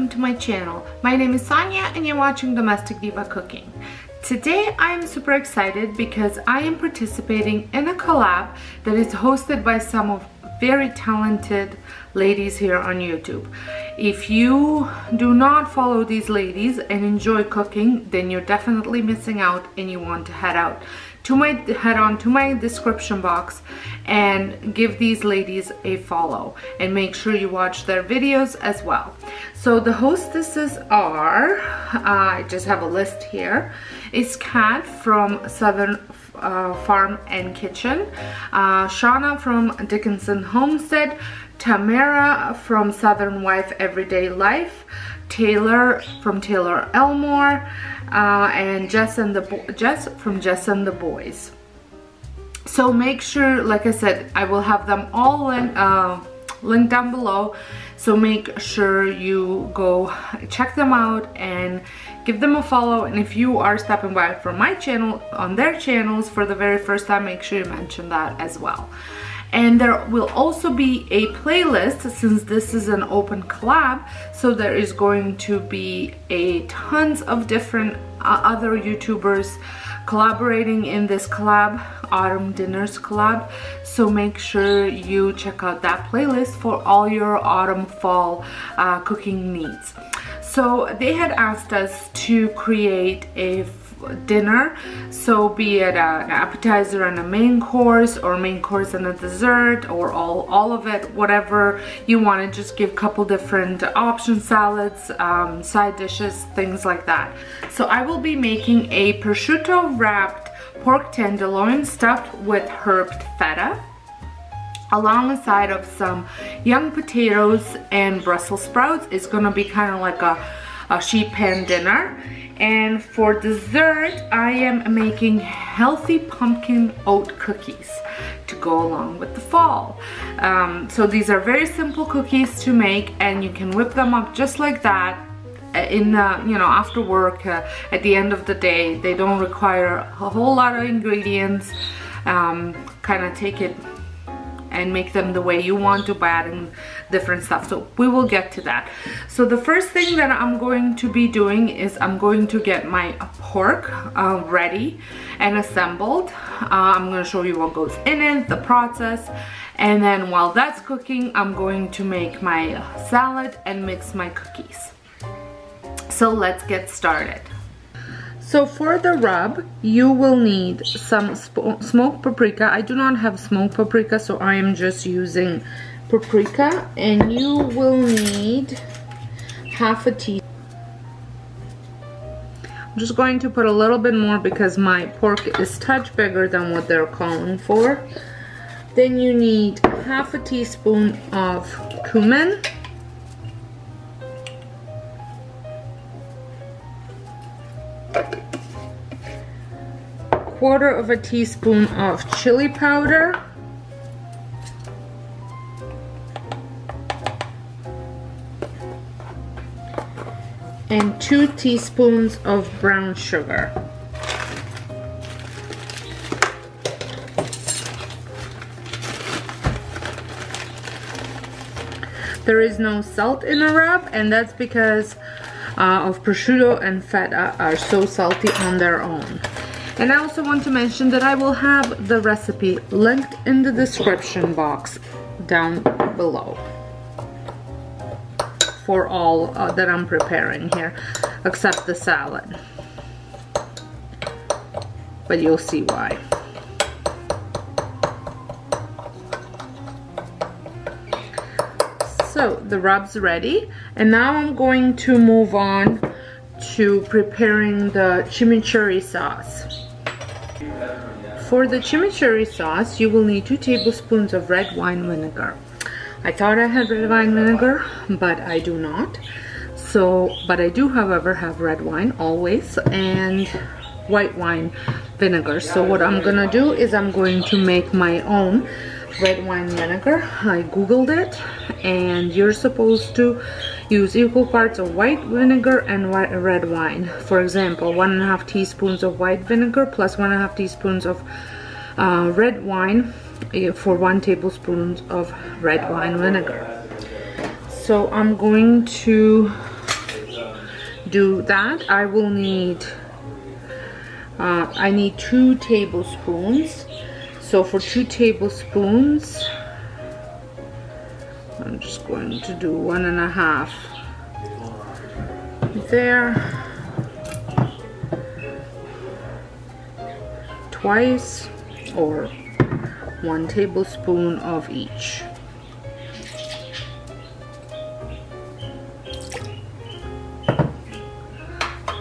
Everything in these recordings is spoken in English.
welcome to my channel. My name is Sonia and you're watching Domestic Diva Cooking. Today I am super excited because I am participating in a collab that is hosted by some of very talented ladies here on YouTube. If you do not follow these ladies and enjoy cooking, then you're definitely missing out and you want to head on to my description box and give these ladies a follow and make sure you watch their videos as well. So the hostesses are, I just have a list here, is Kat from Southern Farm and Kitchen, Shauna from Dickinson Homestead, Tamara from Southern Wife Everyday Life, Taylor from Taylor Elmore, and Jess from Jess and the Boys. So make sure, like I said, I will have them all linked down below, so make sure you go check them out and give them a follow. And if you are stepping by from my channel on their channels for the very first time, make sure you mention that as well. And there will also be a playlist since this is an open collab, so there is going to be tons of different other YouTubers collaborating in this collab, Autumn Dinners collab. So make sure you check out that playlist for all your autumn fall cooking needs. So they had asked us to create a dinner, so be it an appetizer and a main course, or main course and a dessert, or all of it, whatever you want to just give a couple different options, salads, side dishes, things like that. So I will be making a prosciutto wrapped pork tenderloin stuffed with herbed feta, alongside of some young potatoes and Brussels sprouts. It's gonna be kind of like a sheet pan dinner. And for dessert, I am making healthy pumpkin oat cookies to go along with the fall. So these are very simple cookies to make, and you can whip them up just like that in after work, at the end of the day. They don't require a whole lot of ingredients. Kind of take it and make them the way you want to by adding different stuff. So we will get to that. So the first thing that I'm going to be doing is I'm going to get my pork ready and assembled. I'm going to show you what goes in it, the process, and then while that's cooking, I'm going to make my salad and mix my cookies. So let's get started. So for the rub, you will need some smoked paprika. I do not have smoked paprika, so I am just using paprika. And you will need half a teaspoon. I'm just going to put a little bit more because my pork is a touch bigger than what they're calling for. Then you need half a teaspoon of cumin. Quarter of a teaspoon of chili powder, and 2 teaspoons of brown sugar. There is no salt in a rub, and that's because of prosciutto and feta are so salty on their own. And I also want to mention that I will have the recipe linked in the description box down below for all that I'm preparing here, except the salad. But you'll see why. So the rub's ready, and now I'm going to move on to preparing the chimichurri sauce. For the chimichurri sauce, you will need 2 tablespoons of red wine vinegar. I thought I had red wine vinegar, but I do not. But I do, however, have red wine always, and white wine vinegar. So what I'm gonna do is I'm going to make my own red wine vinegar. I googled it, and you're supposed to use equal parts of white vinegar and red wine. For example, 1.5 teaspoons of white vinegar plus 1.5 teaspoons of red wine for 1 tablespoon of red wine vinegar. So I'm going to do that, I will need I need 2 tablespoons. So for 2 tablespoons, I'm just going to do 1.5 there, twice, or 1 tablespoon of each.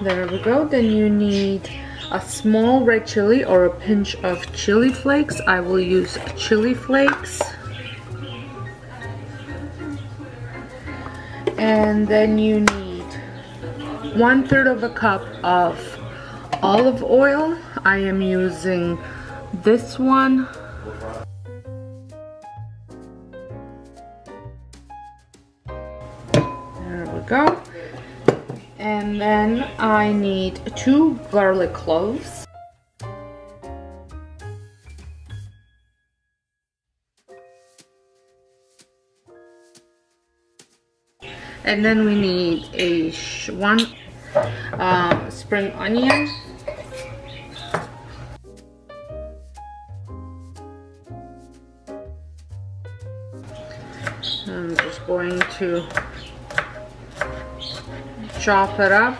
There we go. Then you need a small red chili or a pinch of chili flakes. I will use chili flakes. And then you need 1/3 of a cup of olive oil. I am using this one. There we go. And then I need 2 garlic cloves. And then we need a 1 spring onion. I'm just going to chop it up.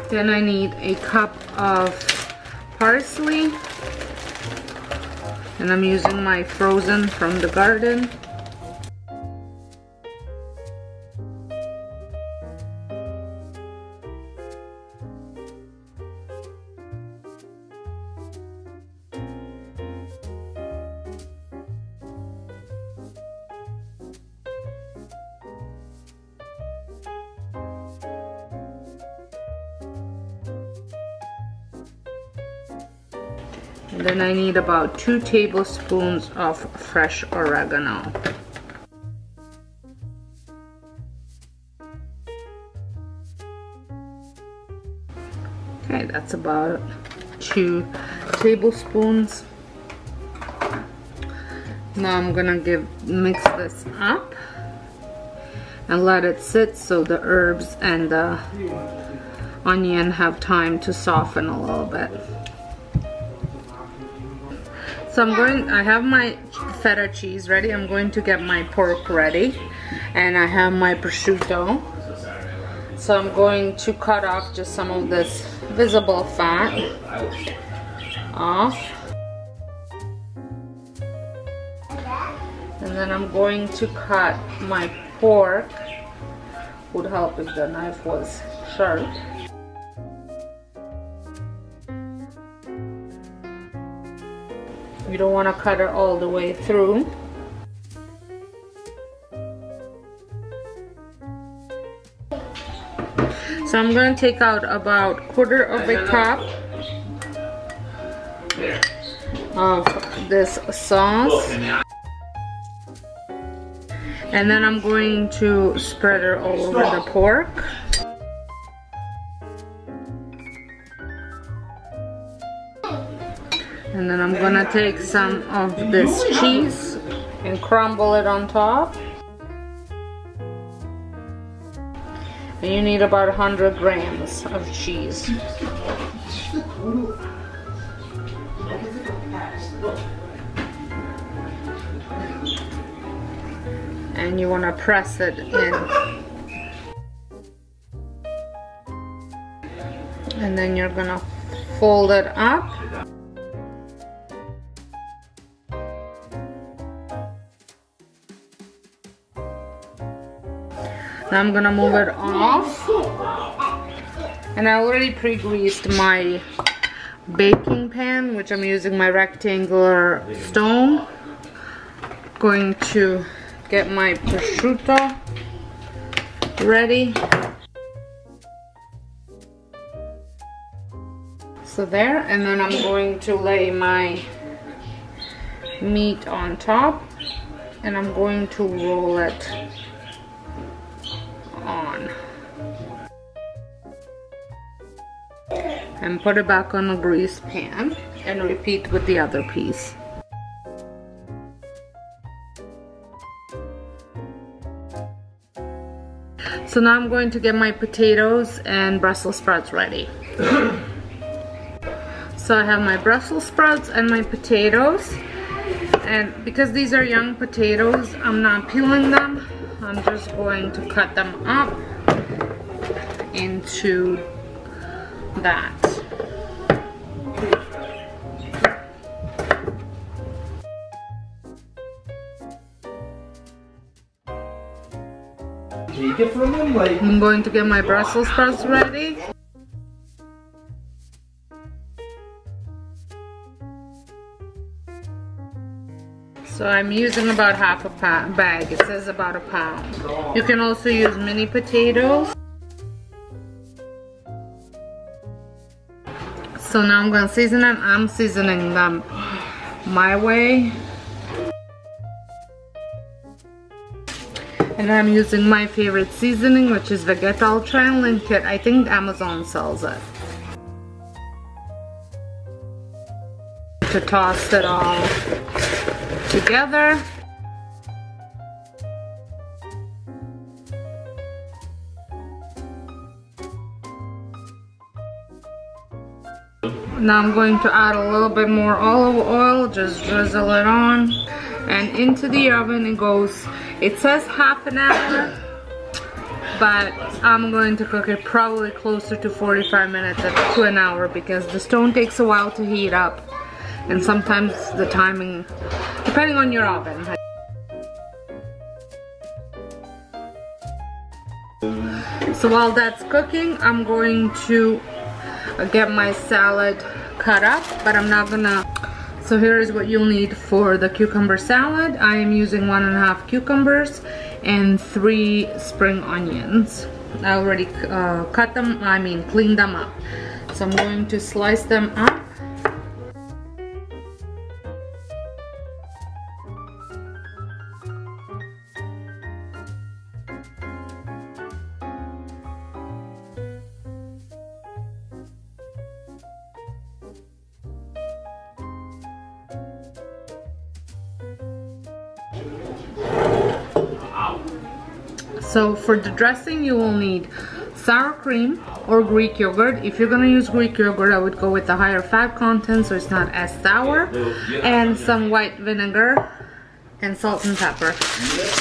Then I need a cup of parsley, and I'm using my frozen from the garden. And then I need about 2 tablespoons of fresh oregano. Okay, that's about 2 tablespoons. Now I'm gonna mix this up and let it sit so the herbs and the onion have time to soften a little bit. So I have my feta cheese ready. I'm going to get my pork ready, and I have my prosciutto. So I'm going to cut off just some of this visible fat off. And then I'm going to cut my pork. Would help if the knife was sharp. You don't want to cut it all the way through. So I'm going to take out about 1/4 of a cup of this sauce. And then I'm going to spread it all over the pork. And then I'm gonna take some of this cheese and crumble it on top. And you need about 100 grams of cheese. And you wanna press it in. And then you're gonna fold it up. Now I'm gonna move it off, and I already pre-greased my baking pan, which I'm using my rectangular stone. Going to get my prosciutto ready. So there, and then I'm going to lay my meat on top, and I'm going to roll it on and put it back on the grease pan and repeat with the other piece. So now I'm going to get my potatoes and Brussels sprouts ready. So I have my Brussels sprouts and my potatoes, and because these are young potatoes, I'm not peeling them. I'm just going to cut them up into that. Take it from him, like. I'm going to get my Brussels sprouts ready. So I'm using about half a bag. It says about a pound. You can also use mini potatoes. So now I'm going to season them. I'm seasoning them my way. And I'm using my favorite seasoning, which is Vegeta. I'll try and link it. I think Amazon sells it. To toss it all together. Now I'm going to add a little bit more olive oil, just drizzle it on, and into the oven it goes. It says half an hour, but I'm going to cook it probably closer to 45 minutes to an hour, because the stone takes a while to heat up, and sometimes the timing, depending on your oven. So while that's cooking, I'm going to get my salad cut up, but I'm not gonna. So here is what you'll need for the cucumber salad. I am using 1.5 cucumbers and 3 spring onions. I already cleaned them up. So I'm going to slice them up. So for the dressing, you will need sour cream or Greek yogurt. If you're gonna use Greek yogurt, I would go with the higher fat content so it's not as sour, and some white vinegar and salt and pepper.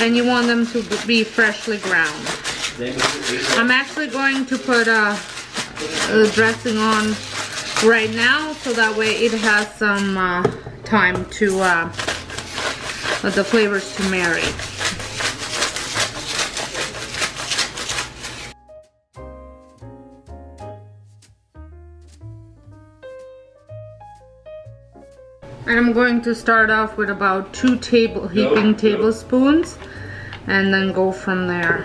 And you want them to be freshly ground. I'm actually going to put the dressing on right now, so that way it has some time to the flavors to marinate. And I'm going to start off with about 2 heaping tablespoons, and then go from there.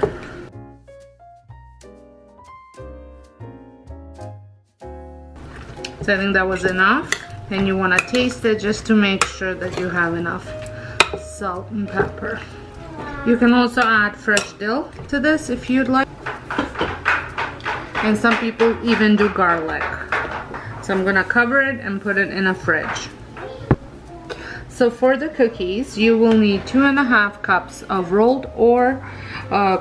So I think that was enough, and you want to taste it just to make sure that you have enough salt and pepper. You can also add fresh dill to this if you'd like, and some people even do garlic. So I'm gonna cover it and put it in a fridge. So for the cookies, you will need 2.5 cups of rolled or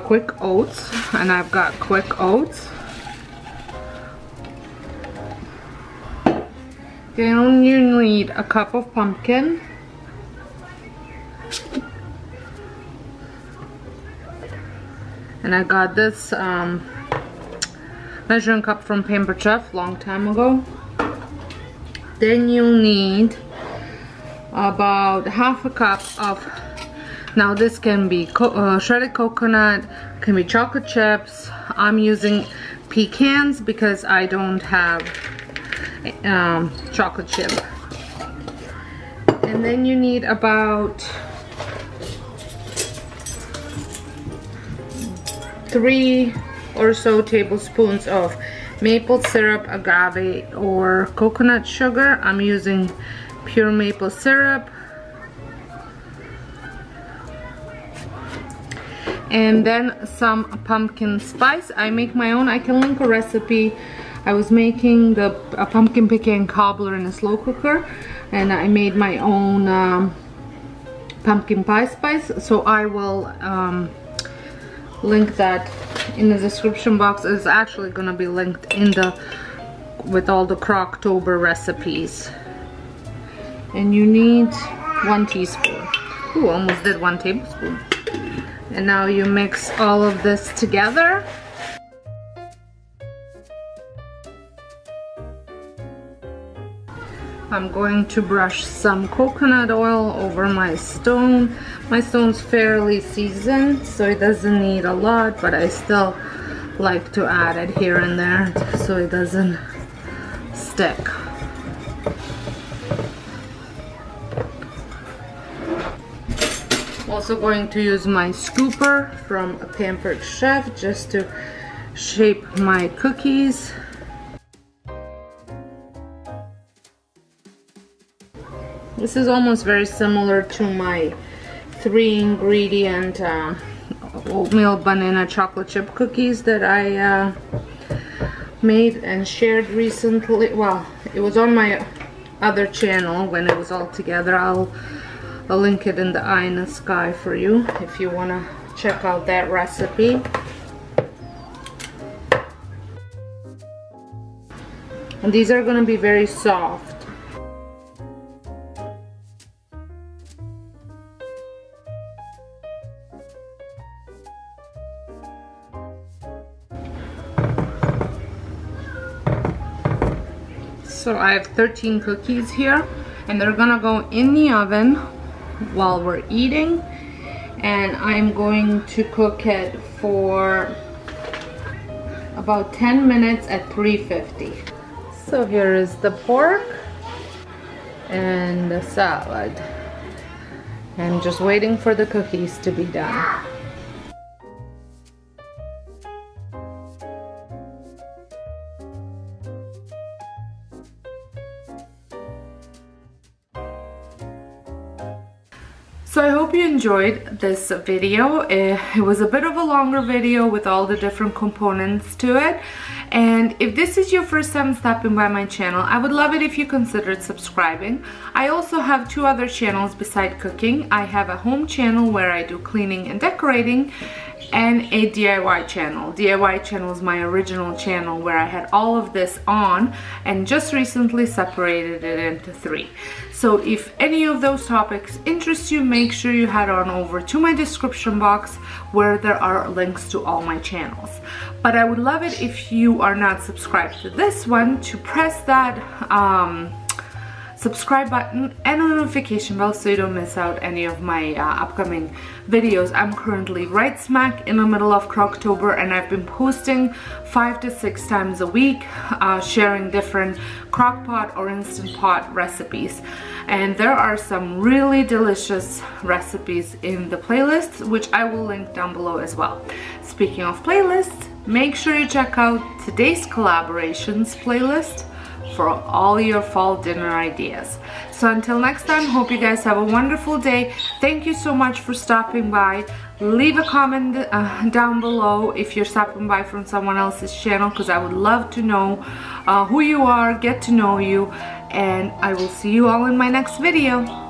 quick oats, and I've got quick oats. Then you need a cup of pumpkin, and I got this measuring cup from Pampered Chef long time ago. Then you'll need about 1/2 cup of, now this can be shredded coconut, can be chocolate chips. I'm using pecans because I don't have chocolate chip. And then you need about 3 or so tablespoons of maple syrup, agave, or coconut sugar. I'm using pure maple syrup. And then some pumpkin spice. I make my own. I can link a recipe. I was making a pumpkin pecan cobbler in a slow cooker, and I made my own pumpkin pie spice. So I will link that in the description box. It's actually gonna be linked in the with all the Croctober recipes. And you need 1 teaspoon. Ooh, almost did 1 tablespoon. And now you mix all of this together. I'm going to brush some coconut oil over my stone. My stone's fairly seasoned, so it doesn't need a lot, but I still like to add it here and there so it doesn't stick. Also going to use my scooper from a Pampered Chef just to shape my cookies. This is almost very similar to my 3-ingredient oatmeal banana chocolate chip cookies that I made and shared recently. Well, it was on my other channel when it was all together. I'll link it in the eye in the sky for you if you want to check out that recipe. And these are going to be very soft. So I have 13 cookies here, and they're gonna go in the oven while we're eating, and I'm going to cook it for about 10 minutes at 350. So here is the pork and the salad, and just waiting for the cookies to be done. So I hope you enjoyed this video. It was a bit of a longer video with all the different components to it. And if this is your first time stopping by my channel, I would love it if you considered subscribing. I also have 2 other channels beside cooking. I have a home channel where I do cleaning and decorating, and a DIY channel. DIY channel is my original channel where I had all of this on and just recently separated it into 3. So if any of those topics interest you, make sure you head on over to my description box where there are links to all my channels. But I would love it if you are not subscribed to this one to press that subscribe button and a notification bell so you don't miss out any of my upcoming videos. I'm currently right smack in the middle of Croctober, and I've been posting 5 to 6 times a week, sharing different crock pot or instant pot recipes. And there are some really delicious recipes in the playlist, which I will link down below as well. Speaking of playlists, make sure you check out today's collaborations playlist for all your fall dinner ideas. So until next time, hope you guys have a wonderful day. Thank you so much for stopping by. Leave a comment down below if you're stopping by from someone else's channel, because I would love to know who you are, get to know you, and I will see you all in my next video.